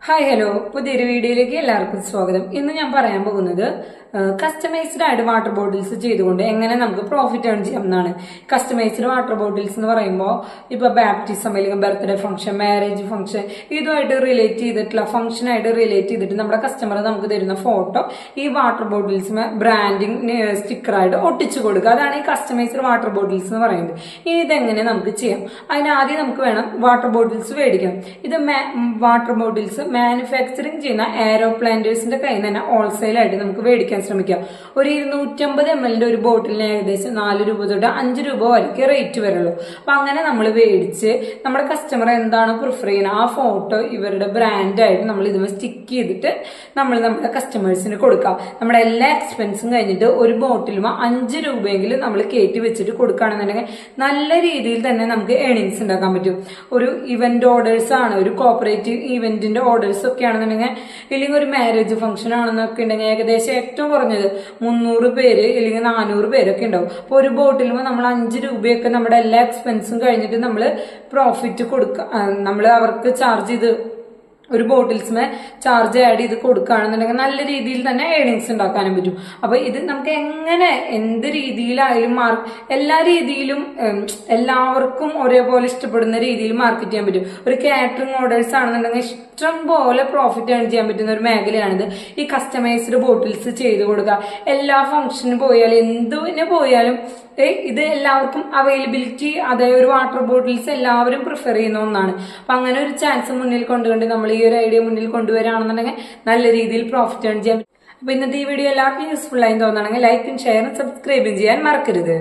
Hi hello, പുതിയൊരു വീഡിയോയിലേക്ക് എല്ലാവർക്കും സ്വാഗതം. ഇന്ന് ഞാൻ പറയാൻ പോകുന്നത് കസ്റ്റമൈസ്ഡ് ആയിട്ട് വാട്ടർ ബോട്ടിൽസ് ചെയ്തുകൊണ്ട് എങ്ങനെ നമുക്ക് പ്രോഫിറ്റ് ഏൺ ചെയ്യാം എന്നാണ്. കസ്റ്റമൈസ്ഡ് വാട്ടർ ബോട്ടിൽസ് എന്ന് പറയുമ്പോൾ ഇപ്പൊ ബാപ്റ്റിസം അല്ലെങ്കിൽ ബർത്ത്ഡേ ഫംഗ്ഷൻ, മാരേജ് ഫംഗ്ഷൻ, ഇതുമായിട്ട് റിലേറ്റ് ചെയ്തിട്ടുള്ള ഫംഗ്ഷനായിട്ട് റിലേറ്റ് ചെയ്തിട്ട് നമ്മുടെ കസ്റ്റമർ നമുക്ക് തരുന്ന ഫോട്ടോ ഈ വാട്ടർ ബോട്ടിൽസ് ബ്രാൻഡിങ് സ്റ്റിക്കറായിട്ട് ഒട്ടിച്ചു കൊടുക്കുക. അതാണ് ഈ കസ്റ്റമൈസ്ഡ് വാട്ടർ ബോട്ടിൽസ് എന്ന് പറയുന്നത്. ഇനി ഇതെങ്ങനെ നമുക്ക് ചെയ്യാം? അതിനാദ്യം നമുക്ക് വേണം വാട്ടർ ബോട്ടിൽസ് മേടിക്കണം. ഇത് വാട്ടർ ബോട്ടിൽസ് മാനുഫാക്ചറിങ് ചെയ്യുന്ന എയറോപ്ലാന്റേഴ്സിന്റെ കയ്യിൽ നിന്ന് തന്നെ ഹോൾസെയിലായിട്ട് നമുക്ക് മേടിക്കാൻ ശ്രമിക്കാം. ഒരു 250 ml ഒരു ബോട്ടിലിന് ഏകദേശം 4 രൂപ തൊട്ട് 5 രൂപ വരെയൊക്കെ റേറ്റ് വരുള്ളൂ. അപ്പൊ അങ്ങനെ നമ്മൾ മേടിച്ച് നമ്മുടെ കസ്റ്റമർ എന്താണ് പ്രിഫർ ചെയ്യുന്നത് ആ ഫോട്ടോ ഇവരുടെ ബ്രാൻഡായിട്ട് നമ്മൾ ഇതുമേ സ്റ്റിക്ക് ചെയ്തിട്ട് നമ്മൾ നമ്മുടെ കസ്റ്റമേഴ്സിന് കൊടുക്കാം. നമ്മുടെ എല്ലാ എക്സ്പെൻസും കഴിഞ്ഞിട്ട് ഒരു ബോട്ടിലും 5 രൂപയെങ്കിലും നമ്മൾ കയറ്റി വെച്ചിട്ട് കൊടുക്കുകയാണെന്നുണ്ടെങ്കിൽ നല്ല രീതിയിൽ തന്നെ നമുക്ക് ഏണിങ്സ് ഉണ്ടാക്കാൻ പറ്റും. ഒരു ഇവന്റ് ഓർഡേഴ്സ് ആണ്, ഒരു കോപ്പറേറ്റീവ് ഇവന്റിന്റെ ഓർഡേഴ്സ് ഒക്കെ ആണെന്നുണ്ടെങ്കിൽ, ഇല്ലെങ്കിൽ ഒരു മാരേജ് ഫംഗ്ഷൻ ആണെന്നൊക്കെ ഉണ്ടെങ്കിൽ ഏകദേശം ഏറ്റവും കുറഞ്ഞത് 300 പേര് അല്ലെങ്കിൽ 400 പേരൊക്കെ ഉണ്ടാവും. അപ്പൊ ഒരു ബോട്ടിൽ നമ്മൾ 5 രൂപയൊക്കെ നമ്മുടെ എല്ലാ എക്സ്പെൻസും കഴിഞ്ഞിട്ട് നമ്മൾ പ്രോഫിറ്റ് കൊടുക്കുക, നമ്മൾ അവർക്ക് ചാർജ് ചെയ്ത് ഒരു ബോട്ടിൽസിന് ചാർജ് ആഡ് ചെയ്ത് കൊടുക്കുകയാണെന്നുണ്ടെങ്കിൽ നല്ല രീതിയിൽ തന്നെ ഏണിങ്സ് ഉണ്ടാക്കാനും പറ്റും. അപ്പൊ ഇത് നമുക്ക് എങ്ങനെ എന്ത് രീതിയിലായാലും എല്ലാ രീതിയിലും എല്ലാവർക്കും ഒരേപോലെ ഇഷ്ടപ്പെടുന്ന രീതിയിൽ മാർക്കറ്റ് ചെയ്യാൻ പറ്റും. ഒരു കാറ്ററിംഗ് ഓർഡേഴ്സ് ആണെന്നുണ്ടെങ്കിൽ ഇഷ്ടം പോലെ പ്രോഫിറ്റ് ഏൺ ചെയ്യാൻ പറ്റുന്ന ഒരു മേഖലയാണിത്. ഈ കസ്റ്റമൈസ്ഡ് ബോട്ടിൽസ് ചെയ്ത് കൊടുക്കുക. എല്ലാ ഫംഗ്ഷന് പോയാലും എന്തിന് പോയാലും ഇത് എല്ലാവർക്കും അവൈലബിലിറ്റി, അതായത് ഒരു വാട്ടർ ബോട്ടിൽസ് എല്ലാവരും പ്രിഫർ ചെയ്യുന്ന ഒന്നാണ്. അപ്പൊ അങ്ങനെ ഒരു ചാൻസ് മുന്നിൽ കൊണ്ടുകൊണ്ട് നമ്മൾ ഈ ഒരു ഐഡിയ മുന്നിൽ കൊണ്ടുവരാണെന്നുണ്ടെങ്കിൽ നല്ല രീതിയിൽ പ്രോഫിറ്റ് ഏൺ ചെയ്യാൻ പറ്റും. അപ്പൊ ഇന്നത്തെ ഈ വീഡിയോ എല്ലാവർക്കും യൂസ്ഫുൾ ആയി തോന്നുകയാണെങ്കിൽ ലൈക്കും ഷെയറും സബ്സ്ക്രൈബും ചെയ്യാൻ മറക്കരുത്.